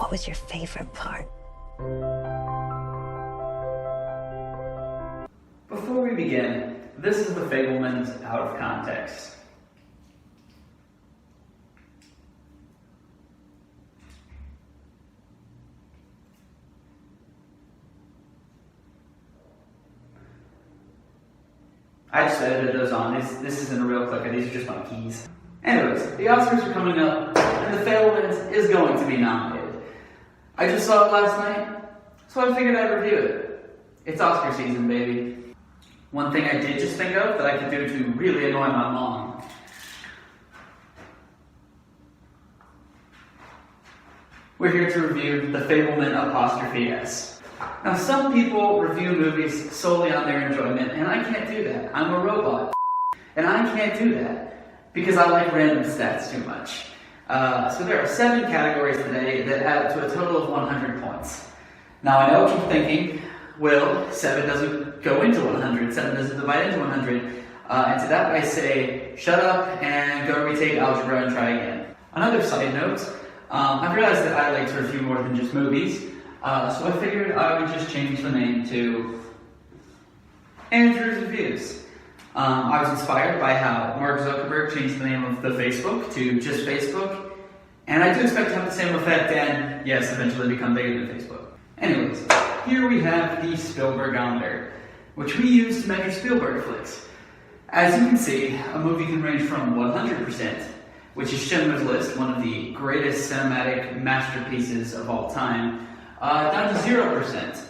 What was your favorite part? Before we begin, this is the Fabelmans out of context. I just edited those on. This isn't a real clicker, these are just my keys. Anyways, the Oscars are coming up, and the Fabelmans is going to be nominated. I just saw it last night, so I figured I'd review it. It's Oscar season, baby. One thing I did just think of that I could do to really annoy my mom. We're here to review The Fabelman '*S. Now, some people review movies solely on their enjoyment, and I can't do that. I'm a robot. And I can't do that because I like random stats too much. So there are 7 categories today that add up to a total of 100 points. Now, I know what you're thinking. Well, 7 doesn't go into 100. 7 doesn't divide into 100. And to that I say, shut up and go retake algebra and try again. Another side note, I've realized that I like to review more than just movies. So I figured I would just change the name to Andrew's Reviews. I was inspired by how Mark Zuckerberg changed the name of the Facebook to just Facebook, and I do expect to have the same effect and, yes, eventually become bigger than Facebook. Anyways, here we have the Spielbergometer, which we use to measure Spielberg flicks. As you can see, a movie can range from 100%, which is Schindler's List, one of the greatest cinematic masterpieces of all time, down to 0%,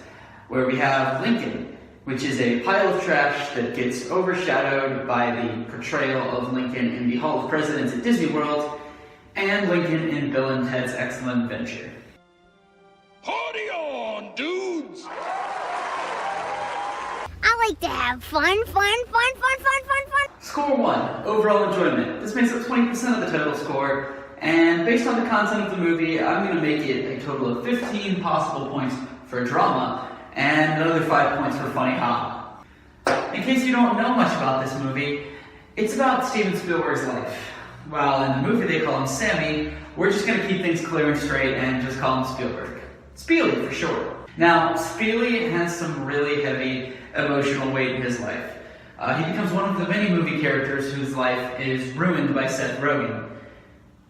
where we have Lincoln, which is a pile of trash that gets overshadowed by the portrayal of Lincoln in the Hall of Presidents at Disney World, and Lincoln in Bill and Ted's Excellent Adventure. Party on, dudes! I like to have fun. Score 1, overall enjoyment. This makes up 20% of the total score, and based on the content of the movie, I'm going to make it a total of 15 possible points for drama, and another 5 points for funny ha. In case you don't know much about this movie, it's about Steven Spielberg's life. While in the movie they call him Sammy, we're just going to keep things clear and straight and just call him Spielberg. Spiely for short. Now, Spiely has some really heavy emotional weight in his life. He becomes one of the many movie characters whose life is ruined by Seth Rogen.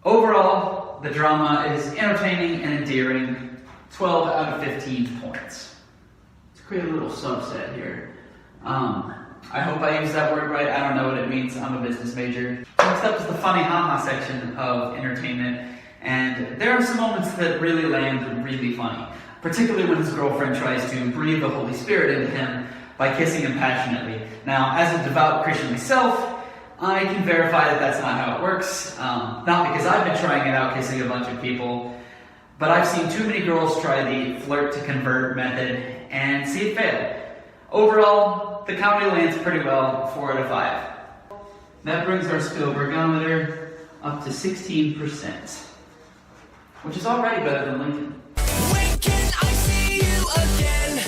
Overall, the drama is entertaining and endearing, 12 out of 15 points. To create a little subset here. I hope I used that word right. I don't know what it means. I'm a business major. Next up is the funny haha section of entertainment, and there are some moments that really land really funny, particularly when his girlfriend tries to breathe the Holy Spirit into him by kissing him passionately. Now, as a devout Christian myself, I can verify that that's not how it works. Not because I've been trying it out kissing a bunch of people, but I've seen too many girls try the flirt to convert method and see it fail. Overall, the comedy lands pretty well, 4 out of 5. That brings our Spielbergometer up to 16%, which is already better than Lincoln. When can I see you again?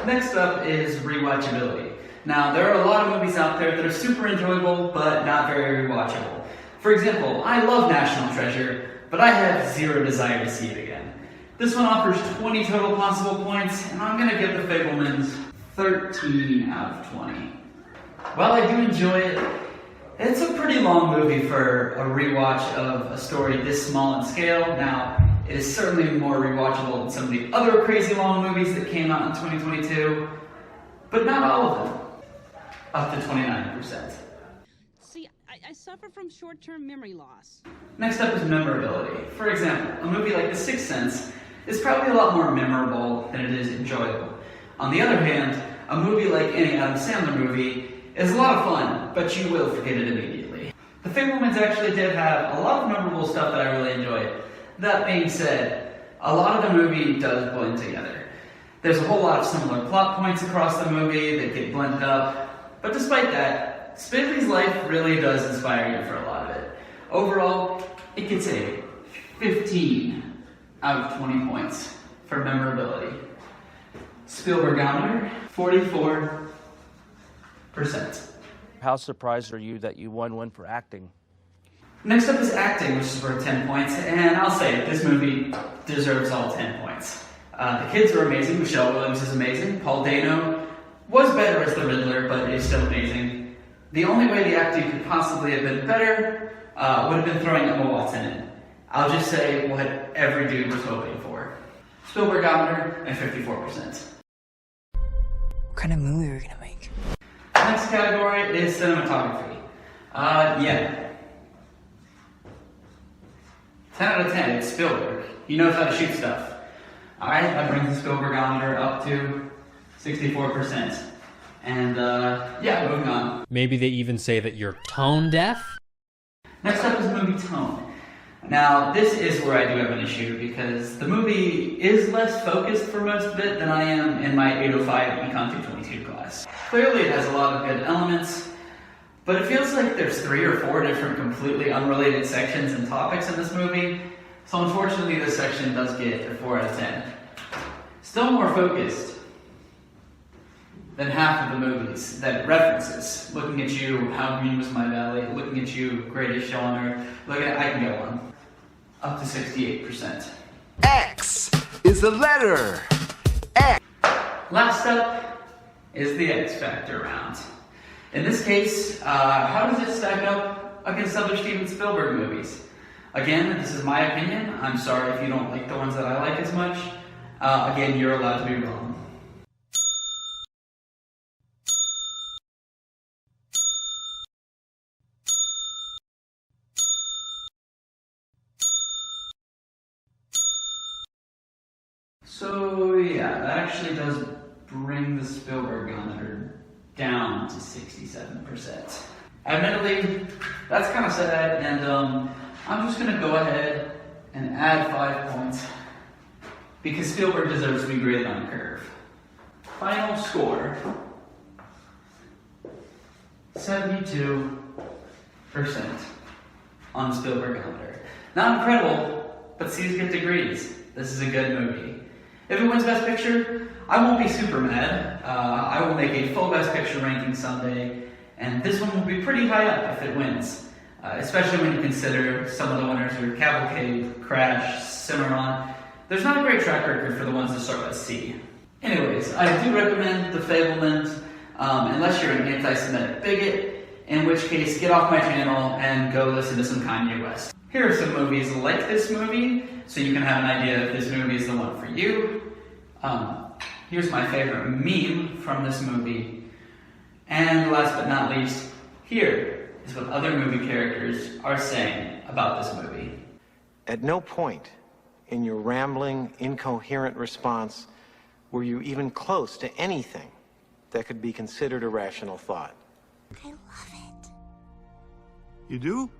Next up is rewatchability. Now, there are a lot of movies out there that are super enjoyable, but not very rewatchable. For example, I love National Treasure, but I have zero desire to see it again. This one offers 20 total possible points, and I'm going to give The Fabelmans 13 out of 20. While I do enjoy it, it's a pretty long movie for a rewatch of a story this small in scale. Now, it is certainly more rewatchable than some of the other crazy long movies that came out in 2022, but not all of them. Up to 29%. See, I suffer from short-term memory loss. Next up is memorability. For example, a movie like The Sixth Sense is probably a lot more memorable than it is enjoyable. On the other hand, a movie like any Adam Sandler movie is a lot of fun, but you will forget it immediately. The Fabelmans actually did have a lot of memorable stuff that I really enjoyed. That being said, a lot of the movie does blend together. There's a whole lot of similar plot points across the movie that get blended up, but despite that, Spielberg's life really does inspire you for a lot of it. Overall, it gets a 15 out of 20 points for memorability. Spielbergometer, 44%. How surprised are you that you won one for acting? Next up is acting, which is worth 10 points, and I'll say it, this movie deserves all 10 points. The kids are amazing, Michelle Williams is amazing, Paul Dano was better as the Riddler, but is still amazing. The only way the acting could possibly have been better would have been throwing Emma Watson in. I'll just say what every dude was hoping for. Spielbergometer at 54%. What kind of movie are we gonna make? Next category is cinematography. Yeah. 10 out of 10, it's Spielberg. He knows how to shoot stuff. Alright, that brings the Spielbergometer up to 64%. And, yeah, moving on. Maybe they even say that you're tone deaf? Next up is movie tone. Now, this is where I do have an issue because the movie is less focused for most of it than I am in my 805 Econ 222 class. Clearly, it has a lot of good elements, but it feels like there's 3 or 4 different completely unrelated sections and topics in this movie, so unfortunately this section does get a 4 out of 10. Still more focused than half of the movies that it references. Looking at You, How Green Was My Valley, Looking at You, Greatest Show on Earth, I can go on. Up to 68%. X is the letter X. Last up is the X Factor round. In this case, how does it stack up against other Steven Spielberg movies? Again, this is my opinion. I'm sorry if you don't like the ones that I like as much. Again, you're allowed to be wrong. So yeah, that actually does bring the Spielbergometer down to 67%. Admittedly, that's kind of sad, and I'm just gonna go ahead and add 5 points because Spielberg deserves to be graded on a curve. Final score, 72% on the Spielbergometer. Not incredible, but C's get degrees. This is a good movie. If it wins Best Picture, I won't be super mad. I will make a full Best Picture ranking someday, and this one will be pretty high up if it wins. Especially when you consider some of the winners are Cavalcade, Crash, Cimarron. There's not a great track record for the ones that start with C. Anyways, I do recommend The Fabelmans, unless you're an anti-Semitic bigot, in which case get off my channel and go listen to some Kanye West. Here are some movies like this movie, so you can have an idea if this movie is the one for you. Here's my favorite meme from this movie. And last but not least, here is what other movie characters are saying about this movie. At no point in your rambling, incoherent response were you even close to anything that could be considered a rational thought. I love it. You do?